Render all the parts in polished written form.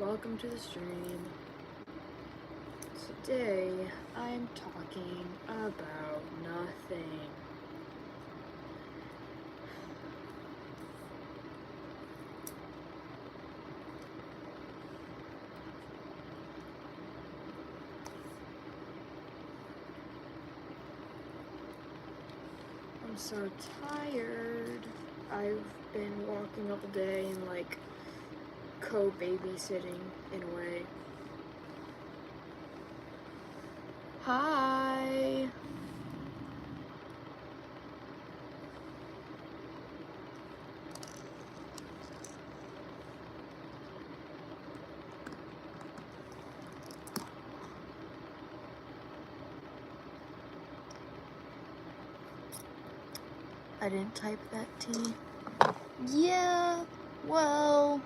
welcome to the stream. Today, I'm talking about nothing. I'm so tired. I've been walking all day and like co-babysitting in a way. Hi! I didn't type that T. Yeah, well,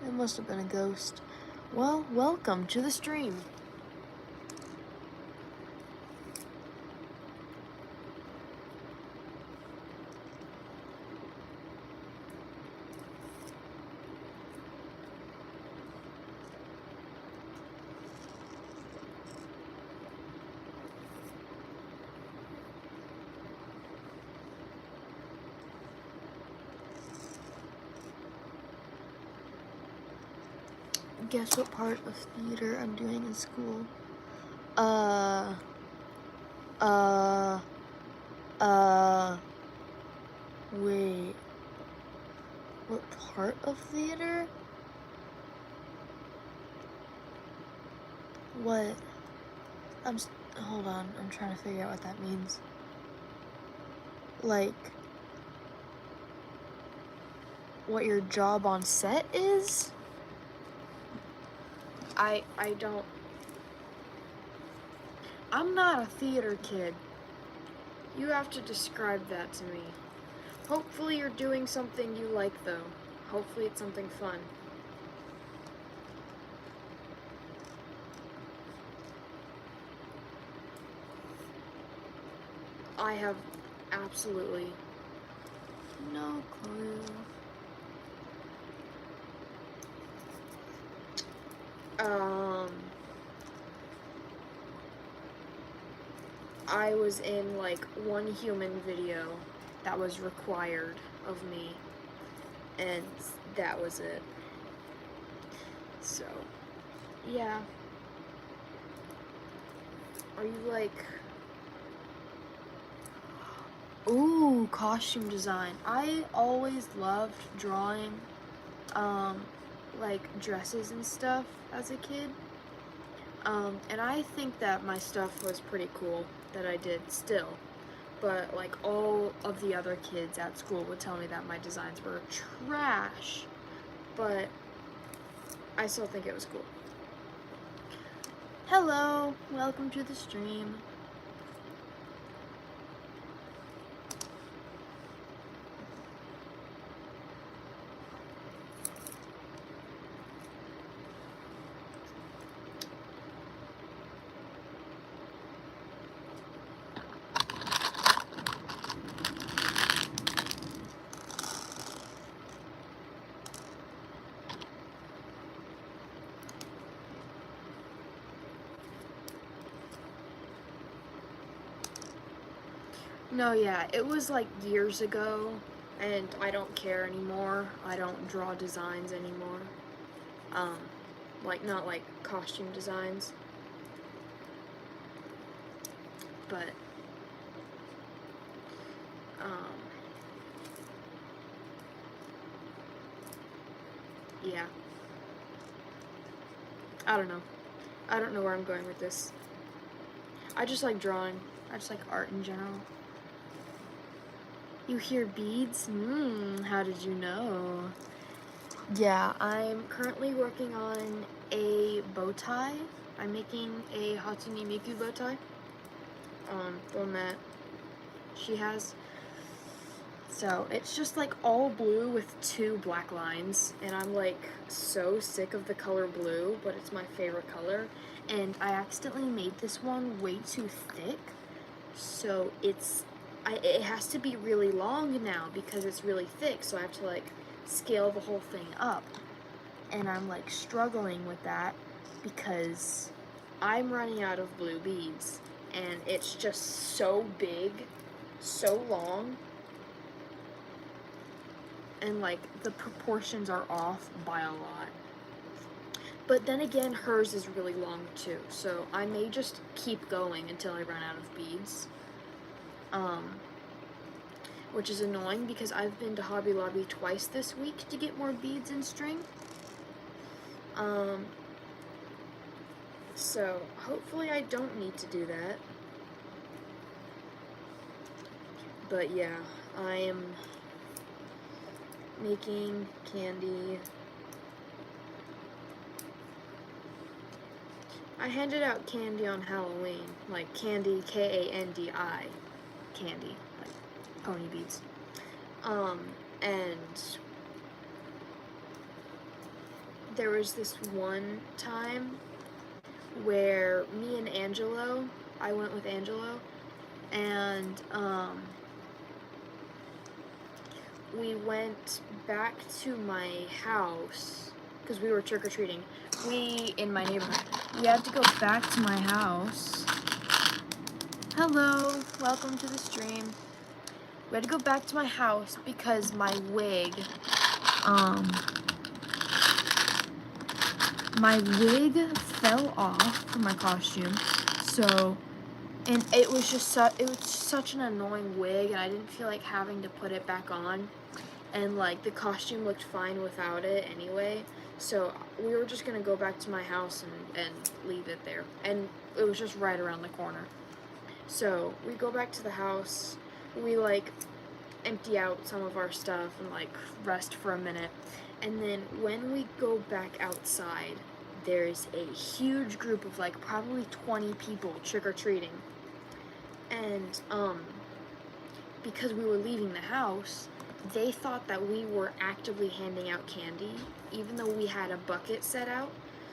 it must have been a ghost. Well, welcome to the stream. Guess what part of theater I'm doing in school? Wait. What part of theater? What? Hold on, I'm trying to figure out what that means. Like, what your job on set is? I don't... I'm not a theater kid. You have to describe that to me. Hopefully you're doing something you like, though. Hopefully it's something fun. I have absolutely no clue. I was in like one human video that was required of me, and that was it. So, yeah. Are you like... Ooh, costume design. I always loved drawing, like dresses and stuff as a kid. And I think that my stuff was pretty cool that I did still. But like all of the other kids at school would tell me that my designs were trash. But I still think it was cool. Hello, welcome to the stream. No, yeah, it was like years ago, and I don't care anymore. I don't draw designs anymore. Like, not like costume designs. But, yeah. I don't know. I don't know where I'm going with this. I just like drawing. I just like art in general. You hear beads? How did you know? Yeah, I'm currently working on a bow tie. I'm making a Hatsune Miku bow tie. The one that she has. So, it's just like all blue with 2 black lines, and I'm like so sick of the color blue, but it's my favorite color. And I accidentally made this one way too thick, so it has to be really long now because it's really thick, so I have to like scale the whole thing up. And I'm like struggling with that because I'm running out of blue beads and it's just so big, so long, and like the proportions are off by a lot. But then again, hers is really long too, so I may just keep going until I run out of beads. Which is annoying because I've been to Hobby Lobby twice this week to get more beads and string. So hopefully I don't need to do that. But yeah, I am making candy. I handed out candy on Halloween, like candy, K-A-N-D-I, candy, like pony beads. And there was this one time where me and Angelo, I went with Angelo, and we went back to my house because we were trick-or-treating. In my neighborhood, we had to go back to my house. Hello, welcome to the stream. We had to go back to my house because my wig fell off from my costume. So, and it was just such an annoying wig, and I didn't feel like having to put it back on. And like the costume looked fine without it anyway. So we were just gonna go back to my house and leave it there. And it was just right around the corner. So we go back to the house, we like empty out some of our stuff and like rest for a minute. And then when we go back outside, there's a huge group of like probably 20 people trick-or-treating. And because we were leaving the house, they thought that we were actively handing out candy, even though we had a bucket set out.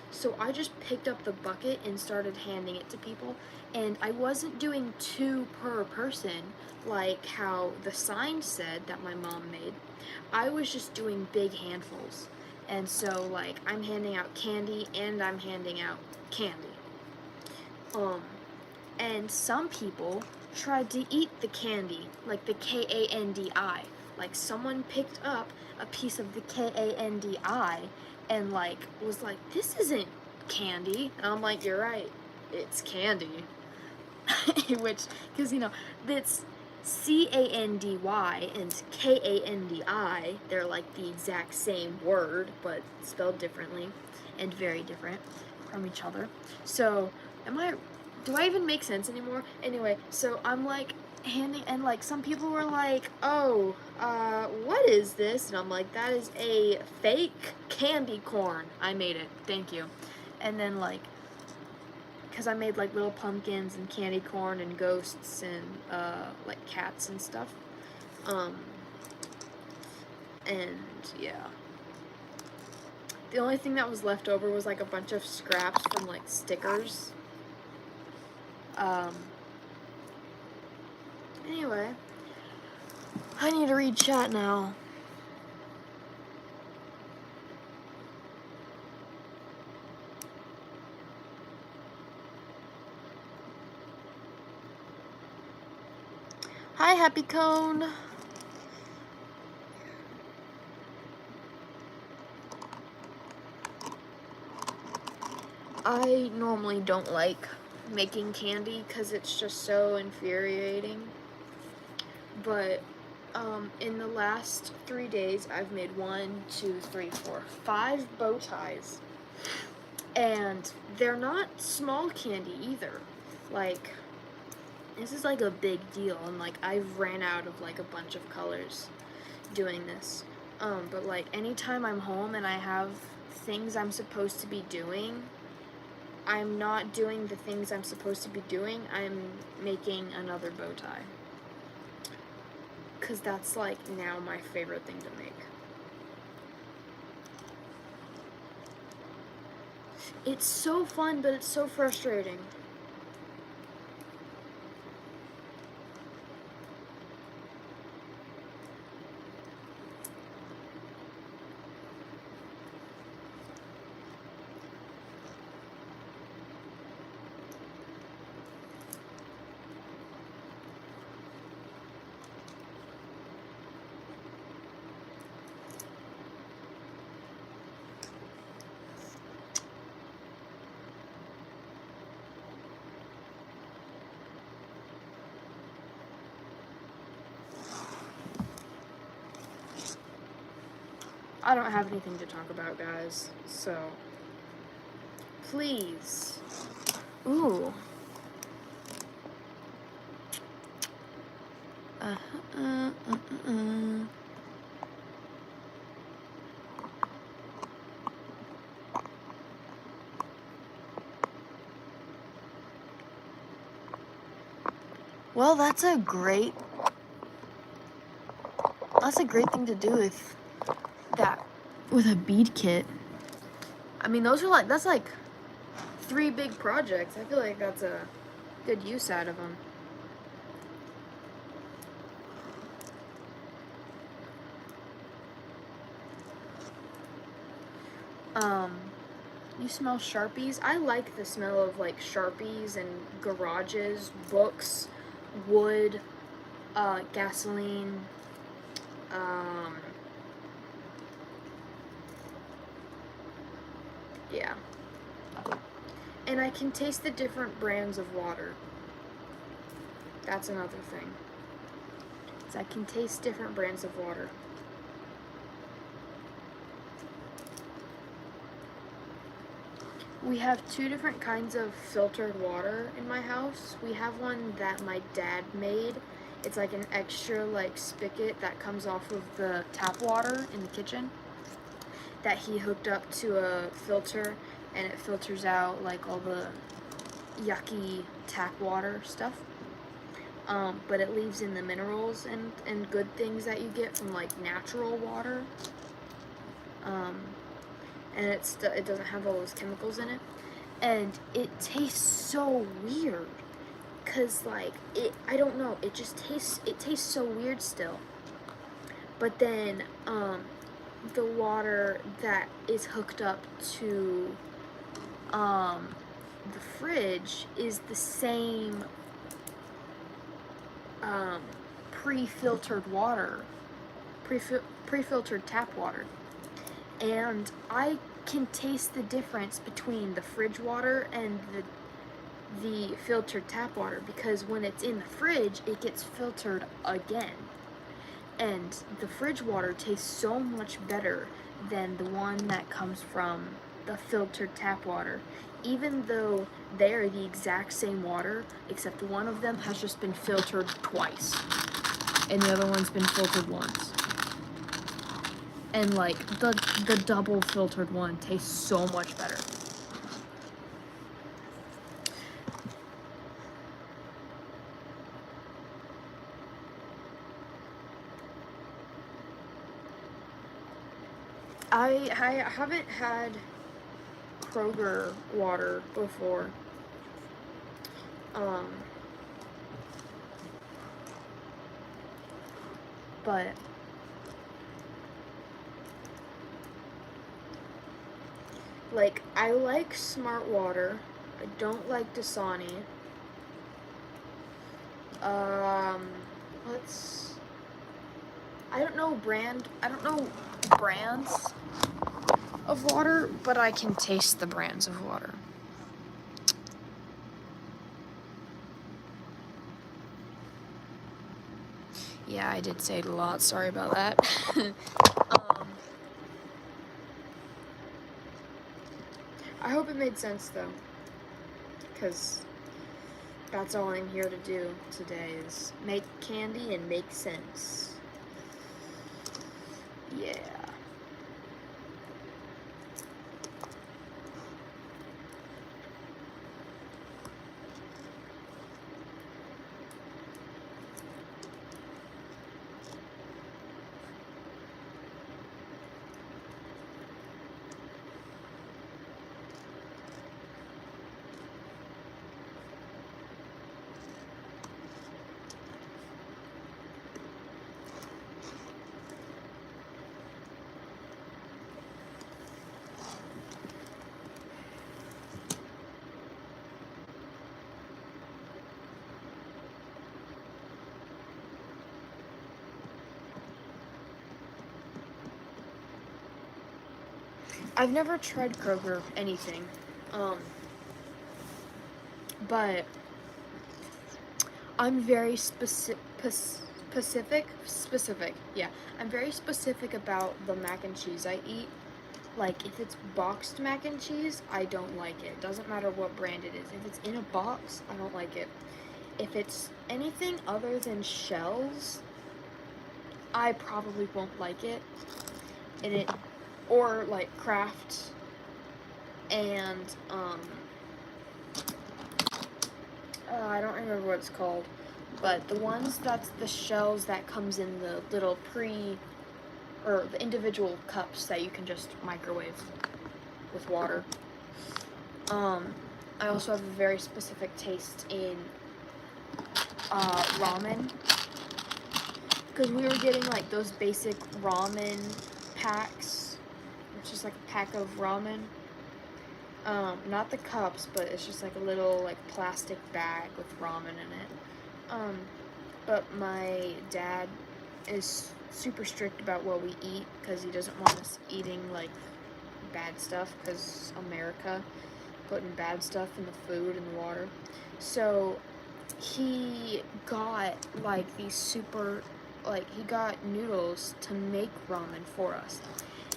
So I just picked up the bucket and started handing it to people, and I wasn't doing 2 per person like how the sign said that my mom made. I was just doing big handfuls. And so like I'm handing out candy and I'm handing out candy. And some people tried to eat the candy, like the K-A-N-D-I. Like someone picked up a piece of the K-A-N-D-I and like was like, this isn't candy. And I'm like, you're right, it's candy. Which, because you know, it's C-A-N-D-Y and K-A-N-D-I, they're like the exact same word, but spelled differently and very different from each other. So, do I even make sense anymore? Anyway, so I'm like handing, and like some people were like, oh, what is this? And I'm like, that is a fake candy corn. I made it, thank you. And then like, because I made like little pumpkins and candy corn and ghosts and like cats and stuff. And yeah. The only thing that was left over was like a bunch of scraps from like stickers. Anyway, I need to read chat now. Hi, Happy Cone. I normally don't like making candy because it's just so infuriating. But in the last 3 days, I've made 5 bow ties. And they're not small candy either. Like, this is like a big deal, and like I've ran out of like a bunch of colors doing this. But like anytime I'm home and I have things I'm supposed to be doing, I'm not doing the things I'm supposed to be doing. I'm making another bow tie. 'Cause that's like now my favorite thing to make. It's so fun, but it's so frustrating. I don't have anything to talk about, guys. So, please. Ooh. Well, that's a great thing to do with that, with a bead kit. I mean, that's like 3 big projects. I feel like that's a good use out of them. You smell Sharpies? I like the smell of like Sharpies and garages, books, wood, gasoline, yeah. And I can taste the different brands of water. That's another thing. I can taste different brands of water. We have 2 different kinds of filtered water in my house. We have one that my dad made. It's like an extra like spigot that comes off of the tap water in the kitchen that he hooked up to a filter, and it filters out like all the yucky tap water stuff. But it leaves in the minerals and good things that you get from like natural water. And it doesn't have all those chemicals in it, and it tastes so weird, cause like I don't know, it tastes so weird still. But then the water that is hooked up to the fridge is the same pre-filtered water, pre-filtered tap water. And I can taste the difference between the fridge water and the filtered tap water, because when it's in the fridge, it gets filtered again. And the fridge water tastes so much better than the one that comes from the filtered tap water, even though they are the exact same water, except one of them has just been filtered twice, and the other one's been filtered once. And like the double filtered one tastes so much better. I haven't had Kroger water before. But like, I like Smart Water. I don't like Dasani. I don't know brands of water, but I can taste the brands of water. Yeah, I did say it a lot. Sorry about that. I hope it made sense, though, because that's all I'm here to do today, is make candy and make sense. Yeah. I've never tried Kroger anything, but I'm very specific, yeah. I'm very specific about the mac and cheese I eat. Like, if it's boxed mac and cheese, I don't like it. Doesn't matter what brand it is. If it's in a box, I don't like it. If it's anything other than shells, I probably won't like it. Or like Kraft and, I don't remember what it's called. But the ones that's the shells that comes in the little or the individual cups that you can just microwave with water. I also have a very specific taste in ramen, because we were getting like those basic ramen packs, which is like a pack of ramen. Not the cups, but it's just like a little like plastic bag with ramen in it. But my dad is super strict about what we eat because he doesn't want us eating like bad stuff, because America putting bad stuff in the food and the water. So he got like he got noodles to make ramen for us.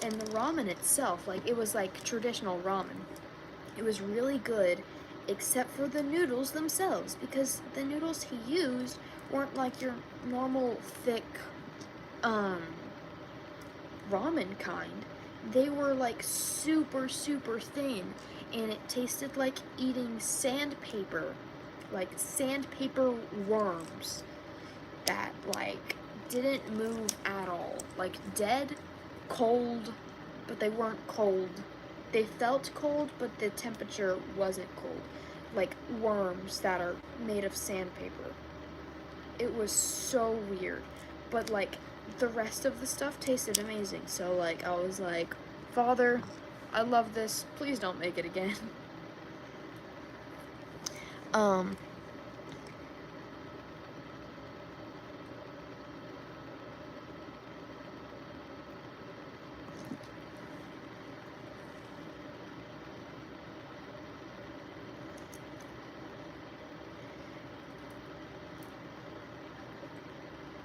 And the ramen itself, like, it was like traditional ramen. It was really good, except for the noodles themselves, because the noodles he used weren't like your normal thick ramen kind. They were like super thin, and it tasted like eating sandpaper, like sandpaper worms that like didn't move at all, like dead, cold, but they weren't cold. They felt cold, but the temperature wasn't cold, like worms that are made of sandpaper. It was so weird, but like the rest of the stuff tasted amazing. So like I was like, Father, I love this, please don't make it again.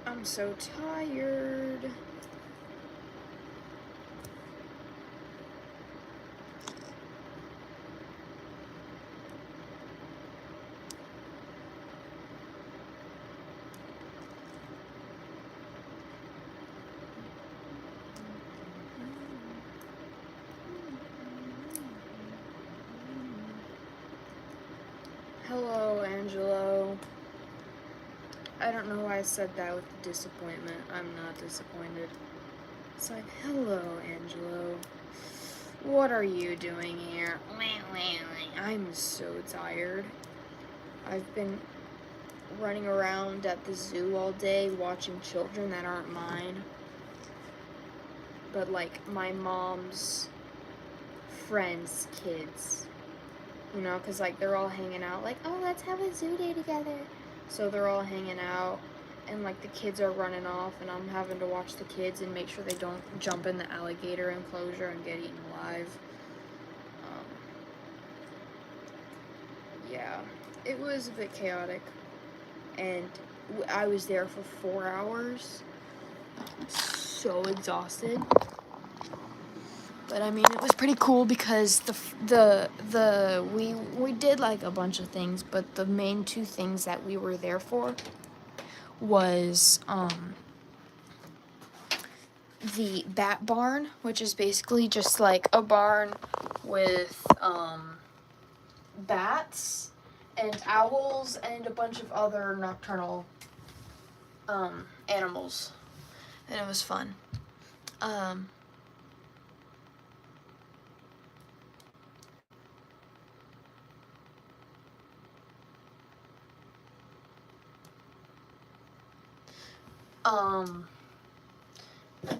I'm so tired. Hello, Angelo. I don't know why I said that with disappointment. I'm not disappointed. It's like, hello, Angelo. What are you doing here? I'm so tired. I've been running around at the zoo all day watching children that aren't mine, but like my mom's friends' kids. You know, because like they're all hanging out, like, oh, let's have a zoo day together. So they're all hanging out, and like the kids are running off, and I'm having to watch the kids and make sure they don't jump in the alligator enclosure and get eaten alive. Yeah, it was a bit chaotic, and I was there for 4 hours, so exhausted. But I mean, it was pretty cool because we did like a bunch of things, but the main two things that we were there for was the bat barn, which is basically just like a barn with bats and owls and a bunch of other nocturnal animals, and it was fun.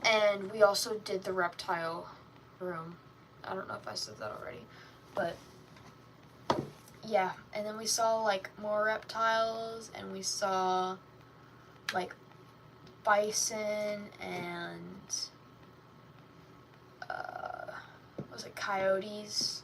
And we also did the reptile room. I don't know if I said that already, but yeah. And then we saw like more reptiles, and we saw like bison and what was it, coyotes.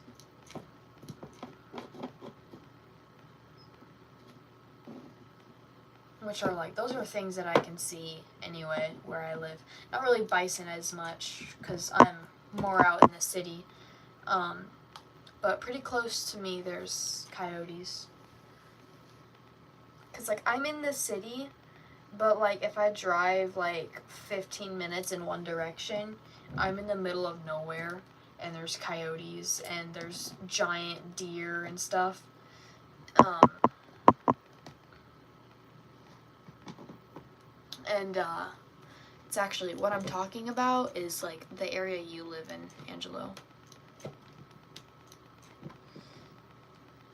which are like, those are things that I can see anyway where I live. Not really bison as much because I'm more out in the city, but pretty close to me there's coyotes. Because like I'm in the city, but like if I drive like 15 minutes in one direction, I'm in the middle of nowhere and there's coyotes and there's giant deer and stuff. It's actually, what I'm talking about is like the area you live in, Angelo.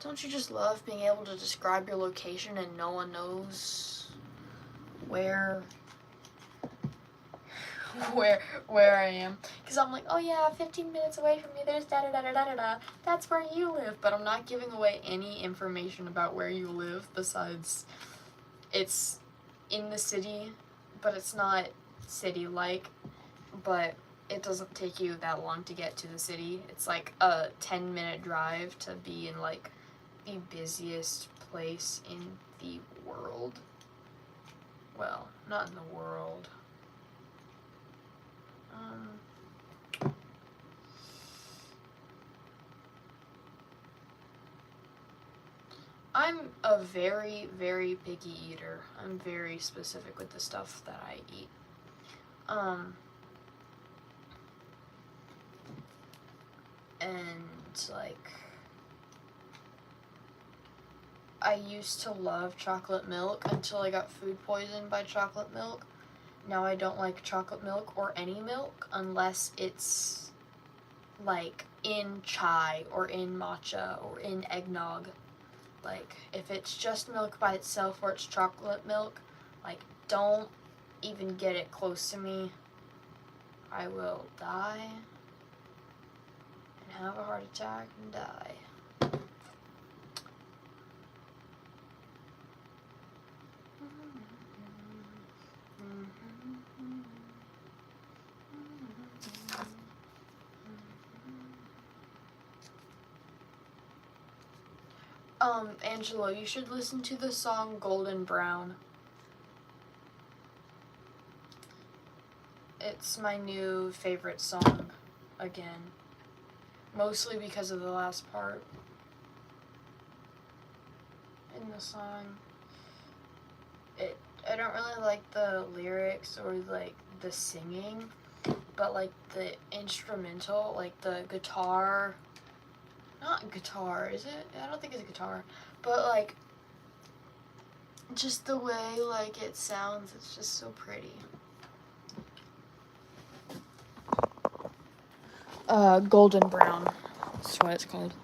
Don't you just love being able to describe your location and no one knows where I am? Because I'm like, oh yeah, 15 minutes away from me, there's da-da-da-da-da-da-da. That's where you live. But I'm not giving away any information about where you live besides it's in the city, but it's not city-like, but it doesn't take you that long to get to the city. It's like a 10-minute drive to be in like the busiest place in the world. Well, not in the world. I'm a very, very picky eater. I'm very specific with the stuff that I eat. And like, I used to love chocolate milk until I got food poisoned by chocolate milk. Now I don't like chocolate milk or any milk unless it's like in chai or in matcha or in eggnog. Like, if it's just milk by itself or it's chocolate milk, like, don't even get it close to me. I will die and have a heart attack and die. Angelo, you should listen to the song Golden Brown. It's my new favorite song again. Mostly because of the last part in the song. I don't really like the lyrics or like the singing, but like the instrumental, like the guitar, not guitar, is it? I don't think it's a guitar, but like just the way like it sounds, it's just so pretty. Golden Brown, that's what it's called.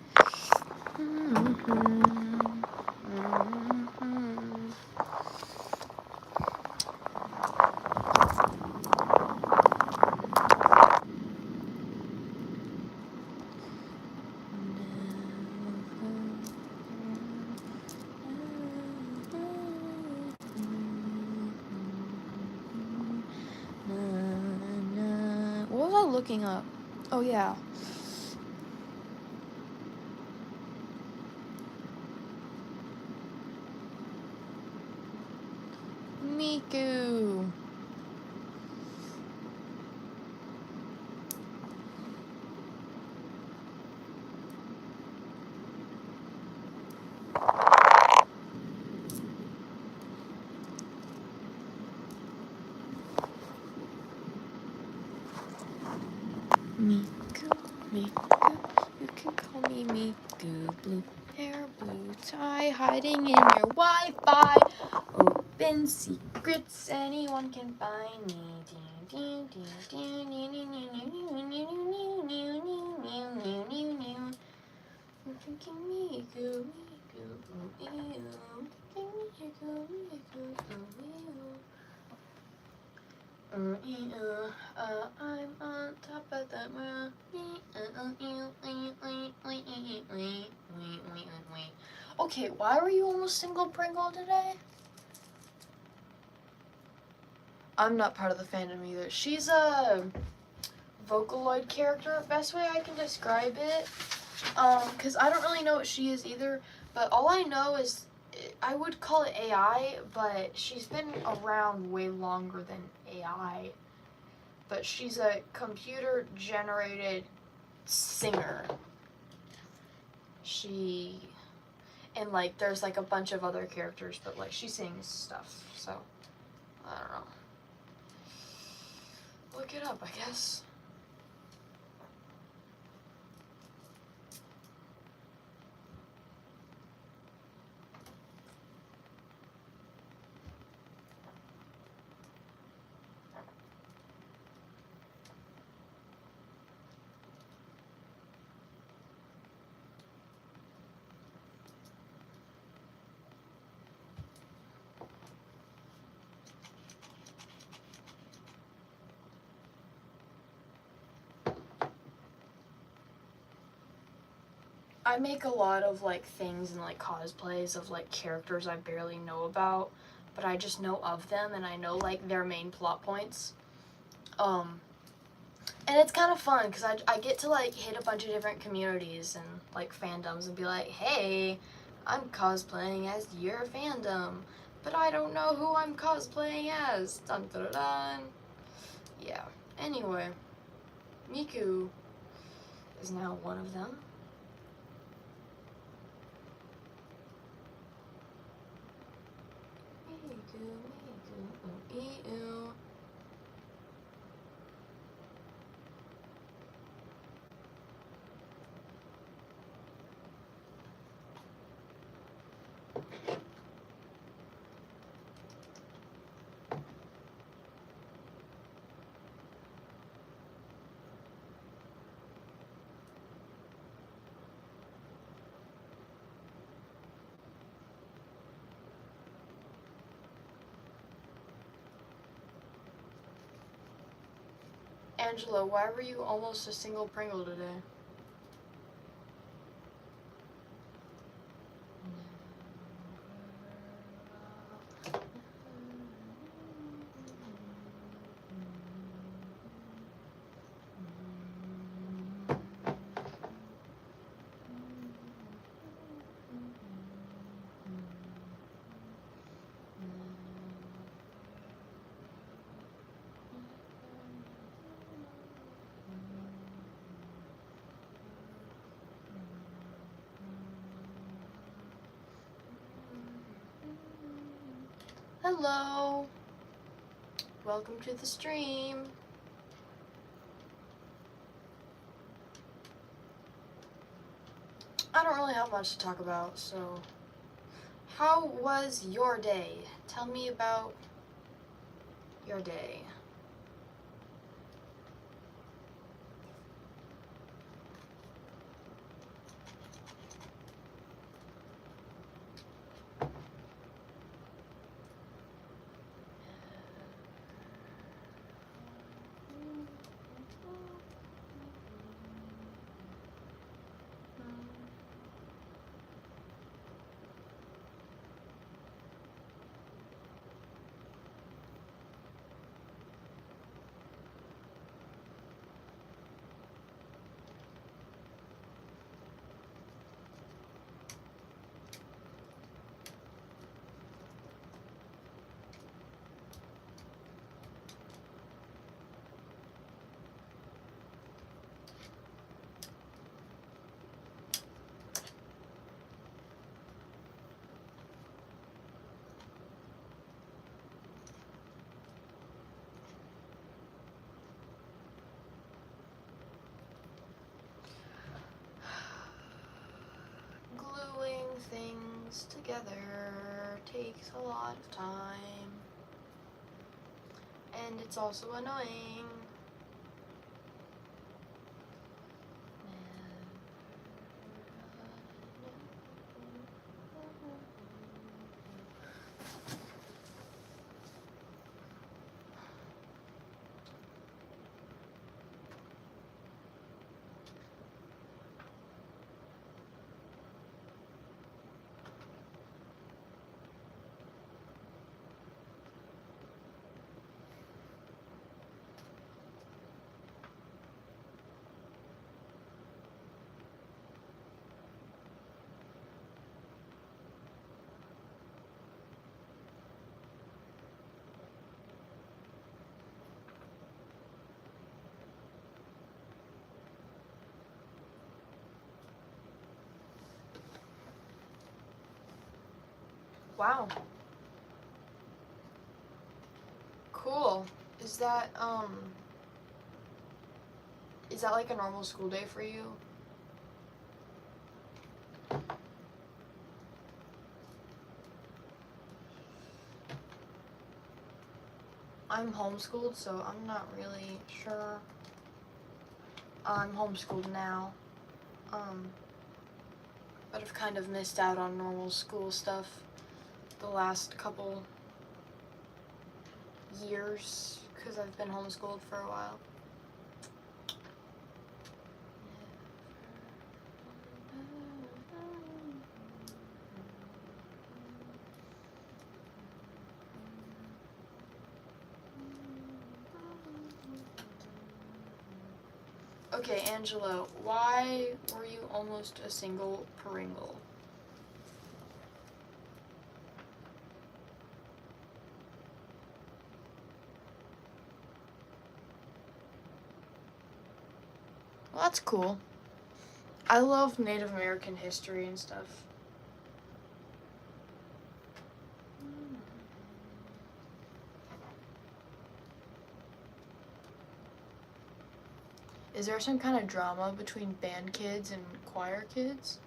What was I looking up? Oh yeah. Miku. Miku, Miku, you can call me Miku. Blue hair, blue tie, hiding in your Wi-Fi. Open secrets, anyone can find me. Miku, I'm on top of the moon. Okay, why were you almost single Pringle today? I'm not part of the fandom either. She's a Vocaloid character, best way I can describe it. Because I don't really know what she is either, but all I know is I would call it AI, but she's been around way longer than AI. But she's a computer generated singer. She and like there's like a bunch of other characters, but like she sings stuff. So I don't know. Look it up, I guess. I make a lot of like things and like cosplays of like characters I barely know about, but I just know of them and I know like their main plot points. And it's kind of fun because I get to like hit a bunch of different communities and like fandoms and be like, hey, I'm cosplaying as your fandom, but I don't know who I'm cosplaying as. Dun dun dun dun. Yeah. Anyway, Miku is now one of them. Ew. Angela, why were you almost a single Pringle today? Hello. Welcome to the stream. I don't really have much to talk about, so how was your day? Tell me about your day. Gluing things together takes a lot of time, and it's also annoying. Wow. Cool. Is that like a normal school day for you? I'm homeschooled, so I'm not really sure. I'm homeschooled now. But I've kind of missed out on normal school stuff the last couple years because I've been homeschooled for a while. Okay, Angelo, why were you almost a single Pringle? Well, that's cool. I love Native American history and stuff. Is there some kind of drama between band kids and choir kids?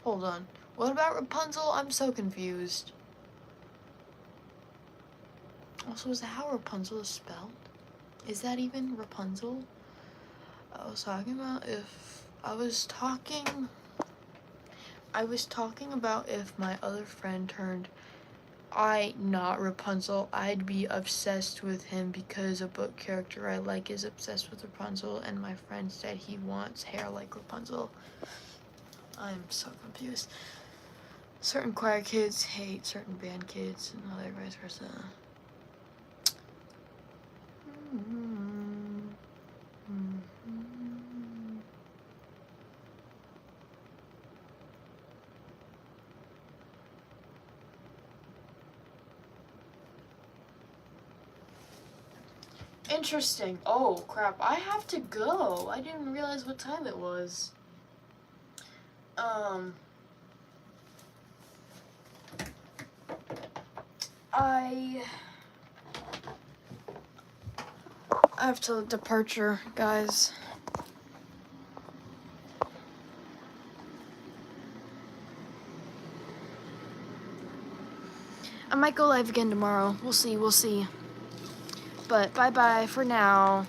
Hold on. What about Rapunzel? I'm so confused. Also, is that how Rapunzel is spelled? Is that even Rapunzel? I was talking about if my other friend turned not Rapunzel, I'd be obsessed with him because a book character I like is obsessed with Rapunzel, and my friend said he wants hair like Rapunzel. I'm so confused. Certain choir kids hate certain band kids, and other vice versa. Interesting. Oh, crap. I have to go. I didn't realize what time it was. I have to departure, guys. I might go live again tomorrow. We'll see. But bye-bye for now.